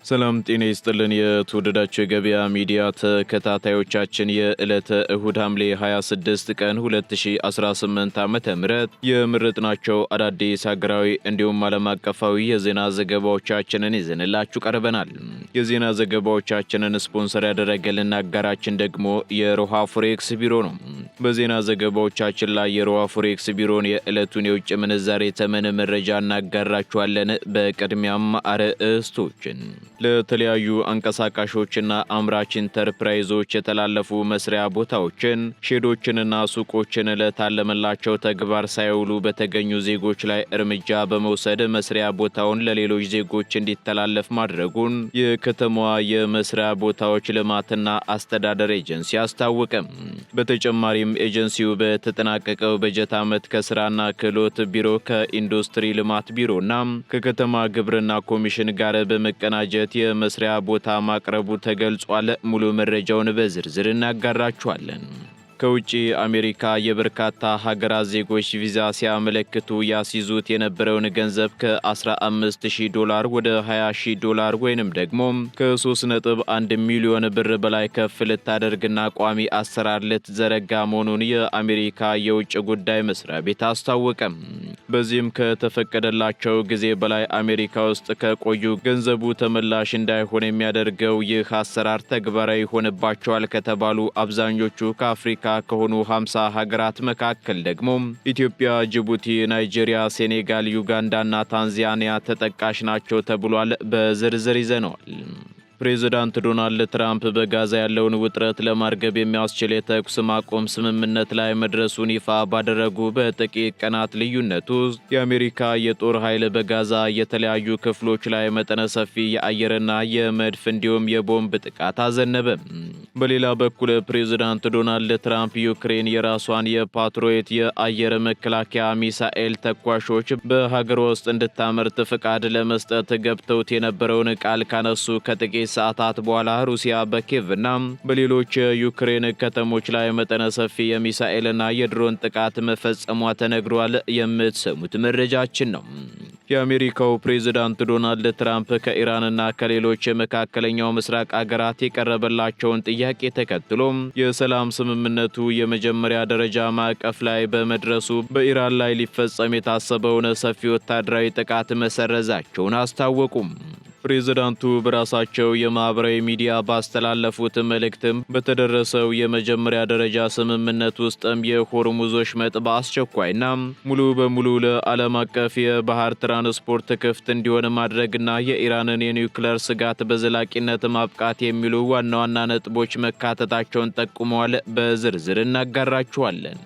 ሰላም ጤና ይስጥልን የተወደዳችሁ የገበያ ሚዲያ ተከታታዮቻችን የዕለተ እሁድ ሐምሌ 26 ቀን 2018 ዓ.ም የምርጥናቸው አዳዲስ ሀገራዊ እንዲሁም ዓለም አቀፋዊ የዜና ዘገባዎቻችንን ይዘንላችሁ ቀርበናል። የዜና ዘገባዎቻችንን ስፖንሰር ያደረገልን አጋራችን ደግሞ የሮሃ ፎሬክስ ቢሮ ነው። በዜና ዘገባዎቻችን ላይ የሮሃ ፎሬክስ ቢሮን የዕለቱን የውጭ ምንዛሬ ተመን መረጃ እናጋራችኋለን። በቅድሚያም አርዕስቶችን ለተለያዩ አንቀሳቃሾችና አምራች ኢንተርፕራይዞች የተላለፉ መስሪያ ቦታዎችን፣ ሼዶችንና ሱቆችን ለታለመላቸው ተግባር ሳይውሉ በተገኙ ዜጎች ላይ እርምጃ በመውሰድ መስሪያ ቦታውን ለሌሎች ዜጎች እንዲተላለፍ ማድረጉን የከተማዋ የመስሪያ ቦታዎች ልማትና አስተዳደር ኤጀንሲ አስታወቀ። በተጨማሪም ኤጀንሲው በተጠናቀቀው በጀት ዓመት ከስራና ክህሎት ቢሮ ከኢንዱስትሪ ልማት ቢሮና ከከተማ ግብርና ኮሚሽን ጋር በመቀናጀት የመስሪያ ቦታ ማቅረቡ ተገልጿል። ሙሉ መረጃውን በዝርዝር እናጋራችኋለን። ከውጪ አሜሪካ የበርካታ ሀገራት ዜጎች ቪዛ ሲያመለክቱ ያስይዙት የነበረውን ገንዘብ ከ$15,000 ወደ $20,000 ወይንም ደግሞ ከ3.1 ሚሊዮን ብር በላይ ከፍ ልታደርግና ቋሚ አሰራር ልትዘረጋ መሆኑን የአሜሪካ የውጭ ጉዳይ መስሪያ ቤት አስታወቀ። በዚህም ከተፈቀደላቸው ጊዜ በላይ አሜሪካ ውስጥ ከቆዩ ገንዘቡ ተመላሽ እንዳይሆን የሚያደርገው ይህ አሰራር ተግባራዊ ሆነባቸዋል ከተባሉ አብዛኞቹ ከአፍሪካ ከሆኑ 50 ሀገራት መካከል ደግሞ ኢትዮጵያ፣ ጅቡቲ፣ ናይጄሪያ፣ ሴኔጋል፣ ዩጋንዳና ታንዛኒያ ተጠቃሽ ናቸው ተብሏል። በዝርዝር ይዘነዋል። ፕሬዝዳንት ዶናልድ ትራምፕ በጋዛ ያለውን ውጥረት ለማርገብ የሚያስችል የተኩስ ማቆም ስምምነት ላይ መድረሱን ይፋ ባደረጉ በጥቂት ቀናት ልዩነት ውስጥ የአሜሪካ የጦር ኃይል በጋዛ የተለያዩ ክፍሎች ላይ መጠነ ሰፊ የአየርና የመድፍ እንዲሁም የቦምብ ጥቃት አዘነበ። በሌላ በኩል ፕሬዝዳንት ዶናልድ ትራምፕ ዩክሬን የራሷን የፓትሪዮት የአየር መከላከያ ሚሳኤል ተኳሾች በሀገር ውስጥ እንድታመርት ፍቃድ ለመስጠት ገብተውት የነበረውን ቃል ካነሱ ከጥቂት ሰዓታት በኋላ ሩሲያ በኪየቭና በሌሎች የዩክሬን ከተሞች ላይ መጠነ ሰፊ የሚሳኤልና የድሮን ጥቃት መፈጸሟ ተነግሯል። የምትሰሙት መረጃችን ነው። የአሜሪካው ፕሬዝዳንት ዶናልድ ትራምፕ ከኢራንና ከሌሎች የመካከለኛው ምስራቅ አገራት የቀረበላቸውን ጥያቄ ተከትሎ የሰላም ስምምነቱ የመጀመሪያ ደረጃ ማዕቀፍ ላይ በመድረሱ በኢራን ላይ ሊፈጸም የታሰበውን ሰፊ ወታደራዊ ጥቃት መሰረዛቸውን አስታወቁም። ፕሬዝዳንቱ በራሳቸው የማህበራዊ ሚዲያ ባስተላለፉት መልእክትም በተደረሰው የመጀመሪያ ደረጃ ስምምነት ውስጥም የሆርሙዝ ወሽመጥ በአስቸኳይና ሙሉ በሙሉ ለዓለም አቀፍ የባህር ትራንስፖርት ክፍት እንዲሆን ማድረግና የኢራንን የኒውክሌር ስጋት በዘላቂነት ማብቃት የሚሉ ዋና ዋና ነጥቦች መካተታቸውን ጠቁመዋል። በዝርዝር እናጋራችኋለን።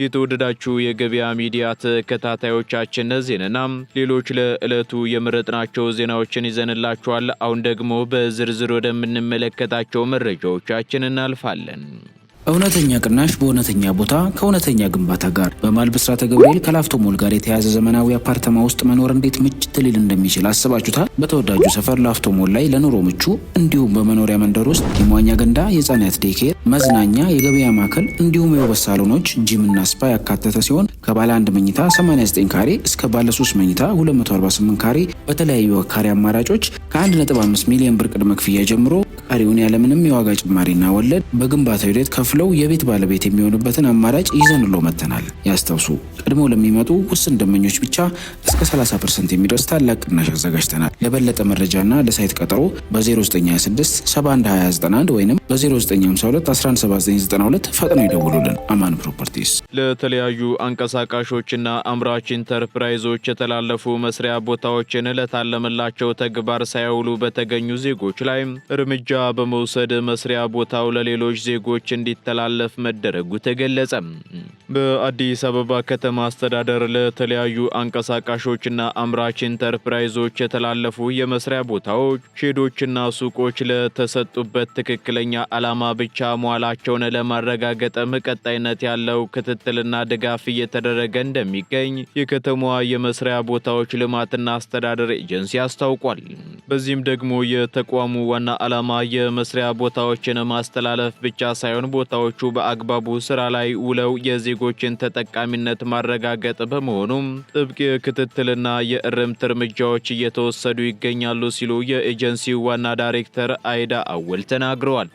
የተወደዳችሁ የገበያ ሚዲያ ተከታታዮቻችን እነዚህንና ሌሎች ለዕለቱ የመረጥናቸው ዜናዎችን ይዘንላችኋል። አሁን ደግሞ በዝርዝር ወደምንመለከታቸው መረጃዎቻችን እናልፋለን። እውነተኛ ቅናሽ በእውነተኛ ቦታ ከእውነተኛ ግንባታ ጋር በመሃል ብስራተ ገብርኤል ከላፍቶ ሞል ጋር የተያዘ ዘመናዊ አፓርተማ ውስጥ መኖር እንዴት ምችት ሊል እንደሚችል አስባችሁታል? በተወዳጁ ሰፈር ላፍቶ ሞል ላይ ለኑሮ ምቹ እንዲሁም በመኖሪያ መንደር ውስጥ የመዋኛ ገንዳ፣ የህፃናት ዴይኬር፣ መዝናኛ፣ የገበያ ማዕከል እንዲሁም የውበት ሳሎኖች፣ ጂምና ስፓ ያካተተ ሲሆን ከባለ 1 መኝታ 89 ካሬ እስከ ባለ 3 መኝታ 248 ካሬ በተለያዩ ካሬ አማራጮች ከ1.5 ሚሊዮን ብር ቅድመ ክፍያ ጀምሮ ቀሪውን ያለምንም የዋጋ ጭማሪና ወለድ በግንባታው ሂደት ከፍለው የቤት ባለቤት የሚሆኑበትን አማራጭ ይዘንሎ መጥተናል። ያስታውሱ፣ ቀድሞ ለሚመጡ ውስን ደንበኞች ብቻ እስከ 30% የሚደርስ ታላቅ ቅናሽ አዘጋጅተናል። ለበለጠ መረጃና ለሳይት ቀጠሮ በ0926 712091 ወይም በ0952 117992 ፈጥነው ይደውሉልን። አማን ፕሮፐርቲስ። ለተለያዩ አንቀሳቃሾችና አምራች ኢንተርፕራይዞች የተላለፉ መስሪያ ቦታዎችን ለታለመላቸው ተግባር ሳይውሉ በተገኙ ዜጎች ላይ እርምጃ በመውሰድ መስሪያ ቦታው ለሌሎች ዜጎች እንዲተላለፍ መደረጉ ተገለጸ። በአዲስ አበባ ከተማ አስተዳደር ለተለያዩ አንቀሳቃሾችና አምራች ኢንተርፕራይዞች የተላለፉ የመስሪያ ቦታዎች፣ ሼዶችና ሱቆች ለተሰጡበት ትክክለኛ ዓላማ ብቻ መዋላቸውን ለማረጋገጥም ቀጣይነት ያለው ክትትልና ድጋፍ እየተደረገ እንደሚገኝ የከተማዋ የመስሪያ ቦታዎች ልማትና አስተዳደር ኤጀንሲ አስታውቋል። በዚህም ደግሞ የተቋሙ ዋና ዓላማ የመስሪያ ቦታዎችን ማስተላለፍ ብቻ ሳይሆን ቦታዎቹ በአግባቡ ስራ ላይ ውለው የዜጎችን ተጠቃሚነት ማረጋገጥ በመሆኑም ጥብቅ ክትትልና የእርምት እርምጃዎች እየተወሰዱ ይገኛሉ ሲሉ የኤጀንሲው ዋና ዳይሬክተር አይዳ አወል ተናግረዋል።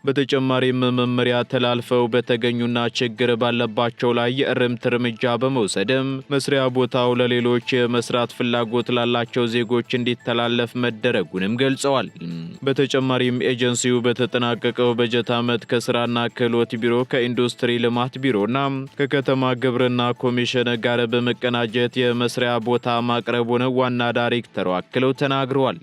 በተጨማሪም መመሪያ ተላልፈው በተገኙና ችግር ባለባቸው ላይ የእርምት እርምጃ በመውሰድም መስሪያ ቦታው ለሌሎች የመስራት ፍላጎት ላላቸው ዜጎች እንዲተላለፍ መደረጉንም ገልጸዋል። በተጨማሪም ኤጀንሲው በተጠናቀቀው በጀት ዓመት ከስራና ክህሎት ቢሮ፣ ከኢንዱስትሪ ልማት ቢሮና ከከተማ ግብርና ኮሚሽን ጋር በመቀናጀት የመስሪያ ቦታ ማቅረቡን ዋና ዳይሬክተሩ አክለው ተናግረዋል።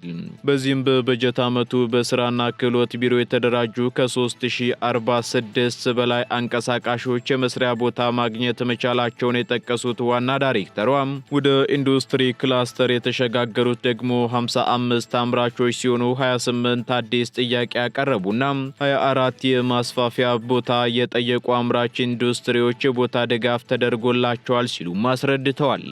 በዚህም በበጀት ዓመቱ በስራና ክህሎት ቢሮ የተደራጁ ከ3046 በላይ አንቀሳቃሾች የመስሪያ ቦታ ማግኘት መቻላቸውን የጠቀሱት ዋና ዳይሬክተሯ ወደ ኢንዱስትሪ ክላስተር የተሸጋገሩት ደግሞ 55 አምራቾች ሲሆኑ 28 አዲስ ጥያቄ ያቀረቡና 24 የማስፋፊያ ቦታ የጠየቁ አምራች ኢንዱስትሪዎች የቦታ ድጋፍ ተደርጎላቸዋል ሲሉም አስረድተዋል።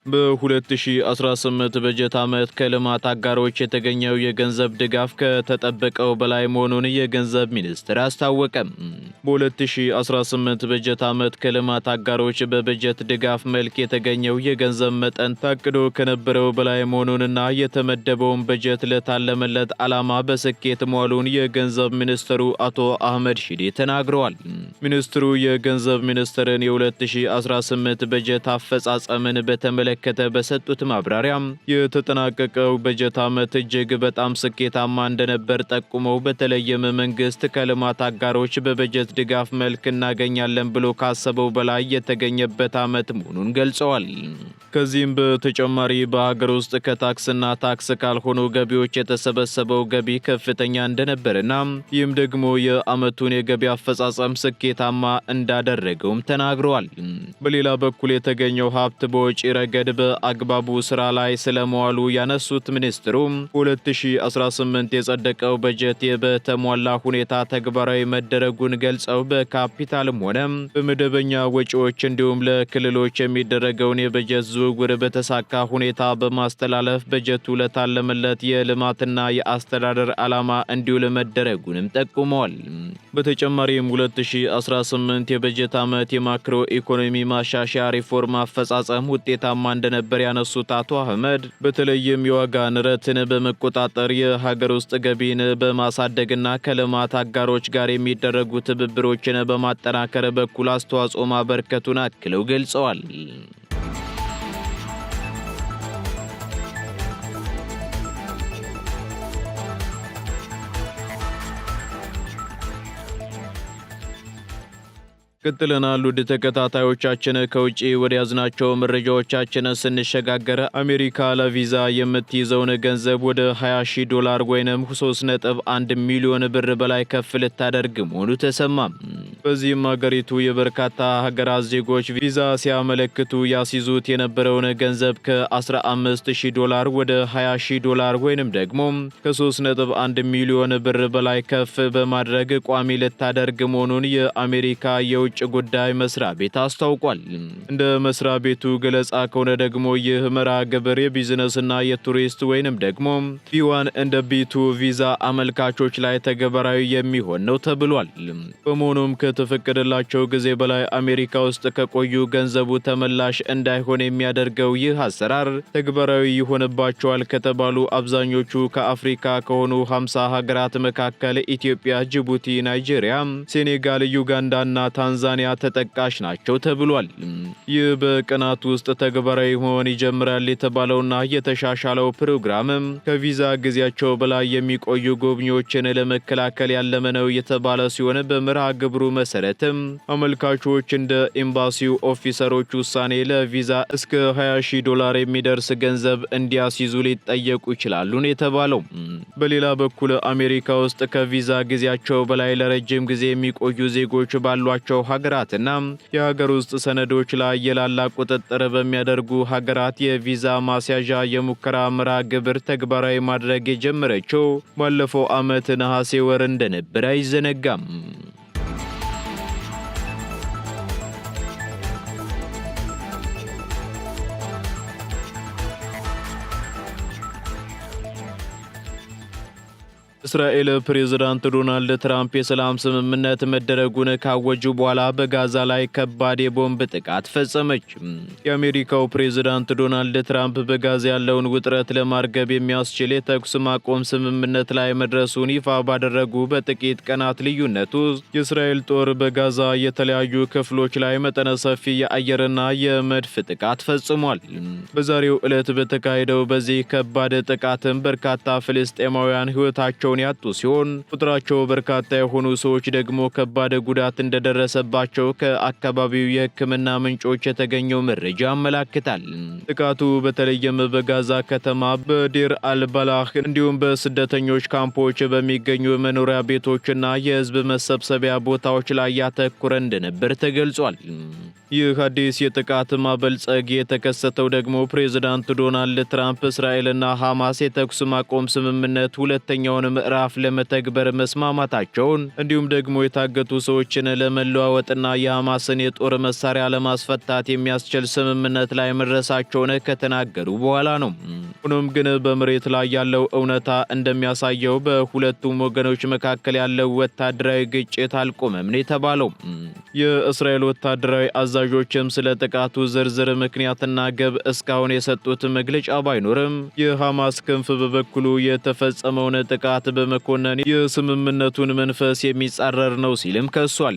በ2018 በጀት ዓመት ከልማት አጋሮች የተገኘው የገንዘብ ድጋፍ ከተጠበቀው በላይ መሆኑን የገንዘብ ሚኒስቴር አስታወቀ። በ2018 በጀት ዓመት ከልማት አጋሮች በበጀት ድጋፍ መልክ የተገኘው የገንዘብ መጠን ታቅዶ ከነበረው በላይ መሆኑንና የተመደበውን በጀት ለታለመለት ዓላማ በስኬት መዋሉን የገንዘብ ሚኒስትሩ አቶ አህመድ ሺዴ ተናግረዋል። ሚኒስትሩ የገንዘብ ሚኒስቴርን የ2018 በጀት አፈጻጸምን በተመለከተ በሰጡት ማብራሪያ የተጠናቀቀው በጀት ዓመት እጅግ በጣም ስኬታማ እንደነበር ጠቁመው በተለይም መንግስት ከልማት አጋሮች በበጀት ድጋፍ መልክ እናገኛለን ብሎ ካሰበው በላይ የተገኘበት ዓመት መሆኑን ገልጸዋል። ከዚህም በተጨማሪ በሀገር ውስጥ ከታክስና ታክስ ካልሆኑ ገቢዎች የተሰበሰበው ገቢ ከፍተኛ እንደነበርና ይህም ደግሞ የዓመቱን የገቢ አፈጻጸም ስኬታማ እንዳደረገውም ተናግረዋል። በሌላ በኩል የተገኘው ሀብት በወጪ ረገድ በአግባቡ ስራ ላይ ስለመዋሉ ያነሱት ሚኒስትሩ 2018 የጸደቀው በጀት በተሟላ ሁኔታ ተግባራዊ መደረጉን ገልጸው በካፒታልም ሆነ በመደበኛ ወጪዎች እንዲሁም ለክልሎች የሚደረገውን የበጀት ዝውውር በተሳካ ሁኔታ በማስተላለፍ በጀቱ ለታለመለት የልማትና የአስተዳደር ዓላማ እንዲውል መደረጉንም ጠቁመዋል። በተጨማሪም 2018 የበጀት ዓመት የማክሮ ኢኮኖሚ ማሻሻያ ሪፎርም አፈጻጸም ውጤታማ እንደነበር ያነሱት አቶ አህመድ በተለይም የዋጋ ንረትን በመቆጣጠር የሀገር ውስጥ ገቢን በማሳደግና ከልማት አጋሮች ጋር የሚደረጉ ትብብሮችን በማጠናከር በኩል አስተዋጽኦ ማበርከቱን አክለው ገልጸዋል። ቀጥለናል። ውድ ተከታታዮቻችን ከውጪ ወደ ያዝናቸው መረጃዎቻችን ስንሸጋገር አሜሪካ ለቪዛ የምትይዘውን ገንዘብ ወደ $20,000 ወይንም 3.1 ሚሊዮን ብር በላይ ከፍ ልታደርግ መሆኑ ተሰማ። በዚህም ሀገሪቱ የበርካታ ሀገራት ዜጎች ቪዛ ሲያመለክቱ ያስይዙት የነበረውን ገንዘብ ከ$15,000 ወደ $20,000 ወይንም ደግሞ ከ3.1 ሚሊዮን ብር በላይ ከፍ በማድረግ ቋሚ ልታደርግ መሆኑን የአሜሪካ የውጭ ጉዳይ መስሪያ ቤት አስታውቋል። እንደ መስሪያ ቤቱ ገለጻ ከሆነ ደግሞ ይህ መርሃ ግብር የቢዝነስና የቱሪስት ወይንም ደግሞ ቢ1 እንደ ቢ2 ቪዛ አመልካቾች ላይ ተግባራዊ የሚሆን ነው ተብሏል። በመሆኑም ከተፈቀደላቸው ጊዜ በላይ አሜሪካ ውስጥ ከቆዩ ገንዘቡ ተመላሽ እንዳይሆን የሚያደርገው ይህ አሰራር ተግባራዊ ይሆንባቸዋል ከተባሉ አብዛኞቹ ከአፍሪካ ከሆኑ 50 ሀገራት መካከል ኢትዮጵያ፣ ጅቡቲ፣ ናይጄሪያ፣ ሴኔጋል፣ ዩጋንዳና ታንዛኒያ ተጠቃሽ ናቸው ተብሏል። ይህ በቀናት ውስጥ ተግባራዊ መሆን ይጀምራል የተባለውና የተሻሻለው ፕሮግራም ከቪዛ ጊዜያቸው በላይ የሚቆዩ ጎብኚዎችን ለመከላከል ያለመ ነው የተባለ ሲሆን በመርሃ ግብሩ መሰረትም አመልካቾች እንደ ኤምባሲው ኦፊሰሮች ውሳኔ ለቪዛ እስከ $20,000 የሚደርስ ገንዘብ እንዲያስይዙ ሊጠየቁ ይችላሉ የተባለው። በሌላ በኩል አሜሪካ ውስጥ ከቪዛ ጊዜያቸው በላይ ለረጅም ጊዜ የሚቆዩ ዜጎች ባሏቸው ሀገራትና የሀገር ውስጥ ሰነዶች ላይ የላላ ቁጥጥር በሚያደርጉ ሀገራት የቪዛ ማስያዣ የሙከራ መርሃ ግብር ተግባራዊ ማድረግ የጀመረችው ባለፈው ዓመት ነሐሴ ወር እንደነበር አይዘነጋም። እስራኤል ፕሬዝዳንት ዶናልድ ትራምፕ የሰላም ስምምነት መደረጉን ካወጁ በኋላ በጋዛ ላይ ከባድ የቦምብ ጥቃት ፈጸመች። የአሜሪካው ፕሬዝዳንት ዶናልድ ትራምፕ በጋዛ ያለውን ውጥረት ለማርገብ የሚያስችል የተኩስ ማቆም ስምምነት ላይ መድረሱን ይፋ ባደረጉ በጥቂት ቀናት ልዩነት ውስጥ የእስራኤል ጦር በጋዛ የተለያዩ ክፍሎች ላይ መጠነ ሰፊ የአየርና የመድፍ ጥቃት ፈጽሟል። በዛሬው ዕለት በተካሄደው በዚህ ከባድ ጥቃትም በርካታ ፍልስጤማውያን ሕይወታቸውን ያጡ ሲሆን ቁጥራቸው በርካታ የሆኑ ሰዎች ደግሞ ከባድ ጉዳት እንደደረሰባቸው ከአካባቢው የሕክምና ምንጮች የተገኘው መረጃ ያመለክታል። ጥቃቱ በተለይም በጋዛ ከተማ በዴር አልባላህ እንዲሁም በስደተኞች ካምፖች በሚገኙ መኖሪያ ቤቶችና የሕዝብ መሰብሰቢያ ቦታዎች ላይ ያተኮረ እንደነበር ተገልጿል። ይህ አዲስ የጥቃት ማበልጸግ የተከሰተው ደግሞ ፕሬዝዳንት ዶናልድ ትራምፕ እስራኤልና ሐማስ የተኩስ ማቆም ስምምነት ሁለተኛውን ምዕራፍ ለመተግበር መስማማታቸውን እንዲሁም ደግሞ የታገቱ ሰዎችን ለመለዋወጥና የሐማስን የጦር መሳሪያ ለማስፈታት የሚያስችል ስምምነት ላይ መድረሳቸውን ከተናገሩ በኋላ ነው። ሆኖም ግን በመሬት ላይ ያለው እውነታ እንደሚያሳየው በሁለቱም ወገኖች መካከል ያለው ወታደራዊ ግጭት አልቆመም ነው የተባለው። የእስራኤል ወታደራዊ አዛዦችም ስለ ጥቃቱ ዝርዝር ምክንያትና ግብ እስካሁን የሰጡት መግለጫ ባይኖርም የሐማስ ክንፍ በበኩሉ የተፈጸመውን ጥቃት በመኮነን የስምምነቱን መንፈስ የሚጻረር ነው ሲልም ከሷል።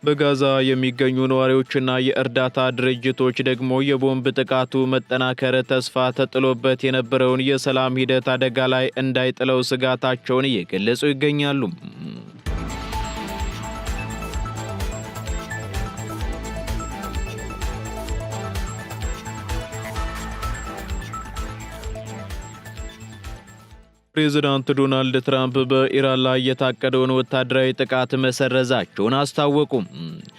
በጋዛ የሚገኙ ነዋሪዎችና የእርዳታ ድርጅቶች ደግሞ የቦምብ ጥቃቱ መጠናከር ተስፋ ተጥሎበት የነበረውን የሰላም ሂደት አደጋ ላይ እንዳይጥለው ስጋታቸውን እየገለጹ ይገኛሉ። ፕሬዝዳንት ዶናልድ ትራምፕ በኢራን ላይ የታቀደውን ወታደራዊ ጥቃት መሰረዛቸውን አስታወቁ።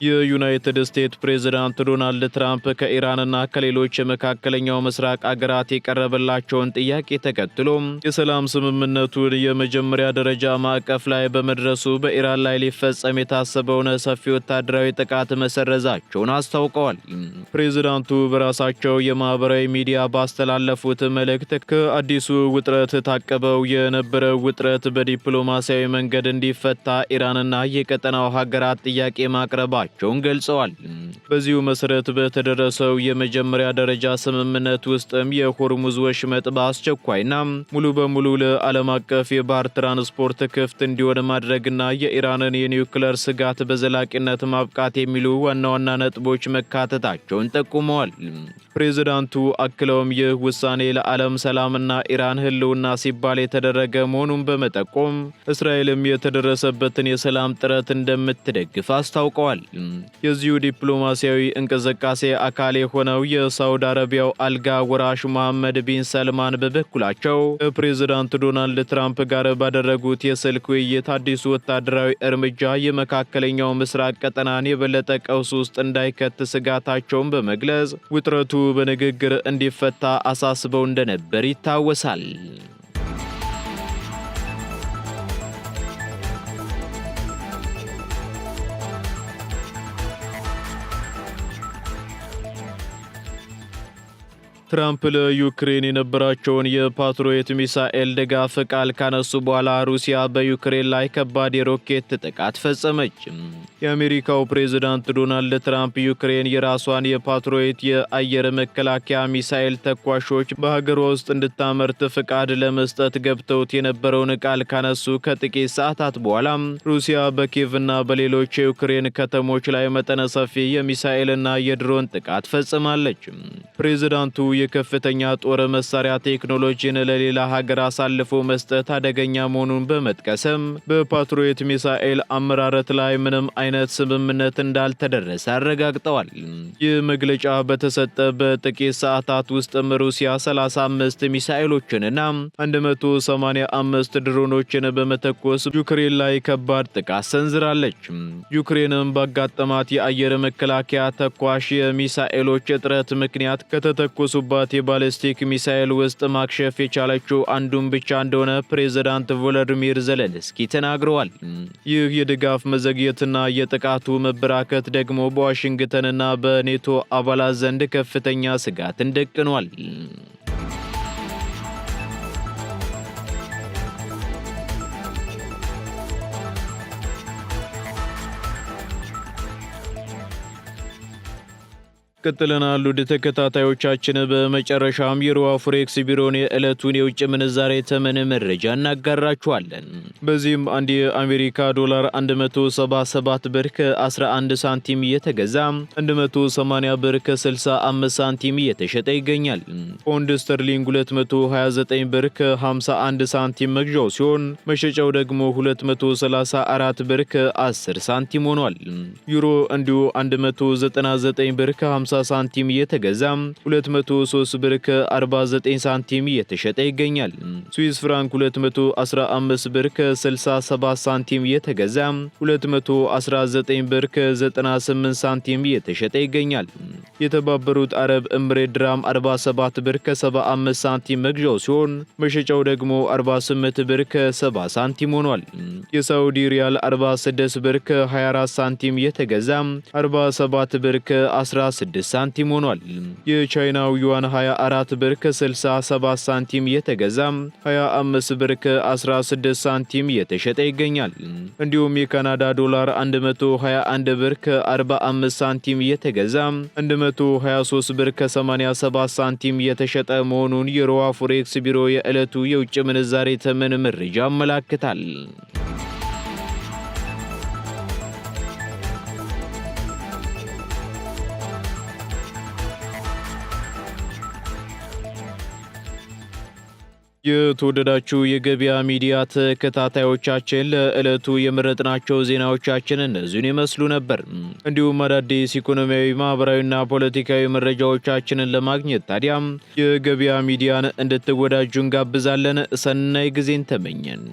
የዩናይትድ ስቴትስ ፕሬዝዳንት ዶናልድ ትራምፕ ከኢራንና ከሌሎች የመካከለኛው ምስራቅ አገራት የቀረበላቸውን ጥያቄ ተከትሎ የሰላም ስምምነቱን የመጀመሪያ ደረጃ ማዕቀፍ ላይ በመድረሱ በኢራን ላይ ሊፈጸም የታሰበውን ሰፊ ወታደራዊ ጥቃት መሰረዛቸውን አስታውቀዋል። ፕሬዝዳንቱ በራሳቸው የማህበራዊ ሚዲያ ባስተላለፉት መልእክት ከአዲሱ ውጥረት ታቀበው የነበረው ውጥረት በዲፕሎማሲያዊ መንገድ እንዲፈታ ኢራንና የቀጠናው ሀገራት ጥያቄ ማቅረባቸውን ገልጸዋል። በዚሁ መሰረት በተደረሰው የመጀመሪያ ደረጃ ስምምነት ውስጥም የሆርሙዝ ወሽመጥ በአስቸኳይና ሙሉ በሙሉ ለዓለም አቀፍ የባህር ትራንስፖርት ክፍት እንዲሆን ማድረግና የኢራንን የኒውክሌር ስጋት በዘላቂነት ማብቃት የሚሉ ዋና ዋና ነጥቦች መካተታቸውን ጠቁመዋል። ፕሬዝዳንቱ አክለውም ይህ ውሳኔ ለዓለም ሰላምና ኢራን ህልውና ሲባል የተደረገ መሆኑን በመጠቆም እስራኤልም የተደረሰበትን የሰላም ጥረት እንደምትደግፍ አስታውቀዋል። የዚሁ ዲፕሎማሲያዊ እንቅስቃሴ አካል የሆነው የሳውዲ አረቢያው አልጋ ወራሽ መሐመድ ቢን ሰልማን በበኩላቸው ከፕሬዝዳንት ዶናልድ ትራምፕ ጋር ባደረጉት የስልክ ውይይት አዲሱ ወታደራዊ እርምጃ የመካከለኛው ምስራቅ ቀጠናን የበለጠ ቀውስ ውስጥ እንዳይከት ስጋታቸውን በመግለጽ ውጥረቱ በንግግር እንዲፈታ አሳስበው እንደነበር ይታወሳል። ትራምፕ ለዩክሬን የነበራቸውን የፓትሪዮት ሚሳኤል ድጋፍ ቃል ካነሱ በኋላ ሩሲያ በዩክሬን ላይ ከባድ የሮኬት ጥቃት ፈጸመች። የአሜሪካው ፕሬዝዳንት ዶናልድ ትራምፕ ዩክሬን የራሷን የፓትሪዮት የአየር መከላከያ ሚሳኤል ተኳሾች በሀገሯ ውስጥ እንድታመርት ፍቃድ ለመስጠት ገብተውት የነበረውን ቃል ካነሱ ከጥቂት ሰዓታት በኋላ ሩሲያ በኪየቭና በሌሎች የዩክሬን ከተሞች ላይ መጠነ ሰፊ የሚሳኤልና የድሮን ጥቃት ፈጽማለች። ፕሬዝዳንቱ የከፍተኛ ጦር መሳሪያ ቴክኖሎጂን ለሌላ ሀገር አሳልፎ መስጠት አደገኛ መሆኑን በመጥቀስም በፓትሪዮት ሚሳኤል አመራረት ላይ ምንም አይነት ስምምነት እንዳልተደረሰ አረጋግጠዋል። ይህ መግለጫ በተሰጠ በጥቂት ሰዓታት ውስጥም ሩሲያ 35 ሚሳኤሎችንና 185 ድሮኖችን በመተኮስ ዩክሬን ላይ ከባድ ጥቃት ሰንዝራለች። ዩክሬንም ባጋጠማት የአየር መከላከያ ተኳሽ የሚሳኤሎች እጥረት ምክንያት ከተተኮሱ የባሊስቲክ ሚሳኤል ውስጥ ማክሸፍ የቻለችው አንዱን ብቻ እንደሆነ ፕሬዝዳንት ቮሎዲሚር ዘለንስኪ ተናግረዋል። ይህ የድጋፍ መዘግየትና የጥቃቱ መበራከት ደግሞ በዋሽንግተንና በኔቶ አባላት ዘንድ ከፍተኛ ስጋትን ደቅኗል። ቀጥለናል ውድ ተከታታዮቻችን። በመጨረሻም የሮሃ ፎሬክስ ቢሮን የዕለቱን የውጭ ምንዛሬ ተመን መረጃ እናጋራችኋለን። በዚህም አንድ የአሜሪካ ዶላር 177 ብር ከ11 ሳንቲም እየተገዛ 180 ብር ከ65 ሳንቲም እየተሸጠ ይገኛል። ፖንድ ስተርሊንግ 229 ብር ከ51 ሳንቲም መግዣው ሲሆን መሸጫው ደግሞ 234 ብር ከ10 ሳንቲም ሆኗል። ዩሮ እንዲሁ 199 ብር ከ50 ሳንቲም እየተገዛ 203 ብር ከ49 ሳንቲም እየተሸጠ ይገኛል። ስዊስ ፍራንክ 215 ብር ከ67 ሳንቲም እየተገዛ 219 ብር ከ98 ሳንቲም እየተሸጠ ይገኛል። የተባበሩት አረብ ኤምሬት ድራም 47 ብር ከ75 ሳንቲም መግዣው ሲሆን መሸጫው ደግሞ 48 ብር ከ70 ሳንቲም ሆኗል። የሳውዲ ሪያል 46 ብር ከ24 ሳንቲም እየተገዛ 47 ብር ከ16 ሳንቲም ሆኗል። የቻይናው ዩዋን 24 ብር ከ67 ሳንቲም እየተገዛ 25 ብር ከ16 ሳንቲም እየተሸጠ ይገኛል። እንዲሁም የካናዳ ዶላር 121 ብር ከ45 ሳንቲም እየተገዛ 123 ብር ከ87 ሳንቲም እየተሸጠ መሆኑን የሮሃ ፎሬክስ ቢሮ የዕለቱ የውጭ ምንዛሬ ተመን መረጃ ያመለክታል። የተወደዳችሁ የገበያ ሚዲያ ተከታታዮቻችን ለዕለቱ የመረጥናቸው ዜናዎቻችን እነዚህን ይመስሉ ነበር። እንዲሁም አዳዲስ ኢኮኖሚያዊ፣ ማህበራዊና ፖለቲካዊ መረጃዎቻችንን ለማግኘት ታዲያም የገበያ ሚዲያን እንድትወዳጁ እንጋብዛለን። ሰናይ ጊዜን ተመኘን።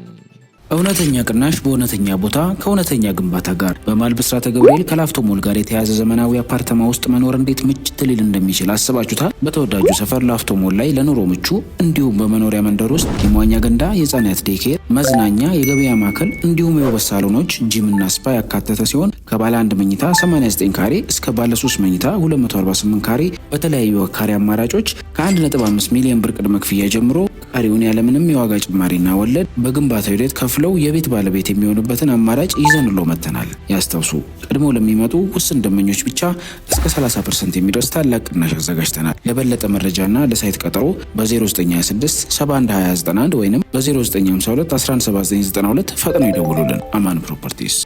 እውነተኛ ቅናሽ በእውነተኛ ቦታ ከእውነተኛ ግንባታ ጋር በመሃል ብስራተ ገብርኤል ከላፍቶ ሞል ጋር የተያዘ ዘመናዊ አፓርተማ ውስጥ መኖር እንዴት ምችት ሊል እንደሚችል አስባችሁታል? በተወዳጁ ሰፈር ላፍቶ ሞል ላይ ለኑሮ ምቹ እንዲሁም በመኖሪያ መንደር ውስጥ የመዋኛ ገንዳ፣ የህፃናት ዴይኬር፣ መዝናኛ፣ የገበያ ማዕከል እንዲሁም የውበት ሳሎኖች፣ ጂምና ስፓ ያካተተ ሲሆን ከባለ 1 መኝታ 89 ካሬ እስከ ባለ 3 መኝታ 248 ካሬ በተለያዩ ካሬ አማራጮች ከ1.5 ሚሊዮን ብር ቅድመ ክፍያ ጀምሮ ቀሪውን ያለምንም የዋጋ ጭማሪና ወለድ በግንባታው ሂደት ከፍለው የቤት ባለቤት የሚሆኑበትን አማራጭ ይዘንሎ መጥተናል። ያስታውሱ፣ ቀድሞ ለሚመጡ ውስን ደንበኞች ብቻ እስከ 30% የሚደርስ ታላቅ ቅናሽ አዘጋጅተናል። ለበለጠ መረጃና ለሳይት ቀጠሮ በ0926 712091 ወይም በ0952 117992 ፈጥነው ይደውሉልን። አማን ፕሮፐርቲስ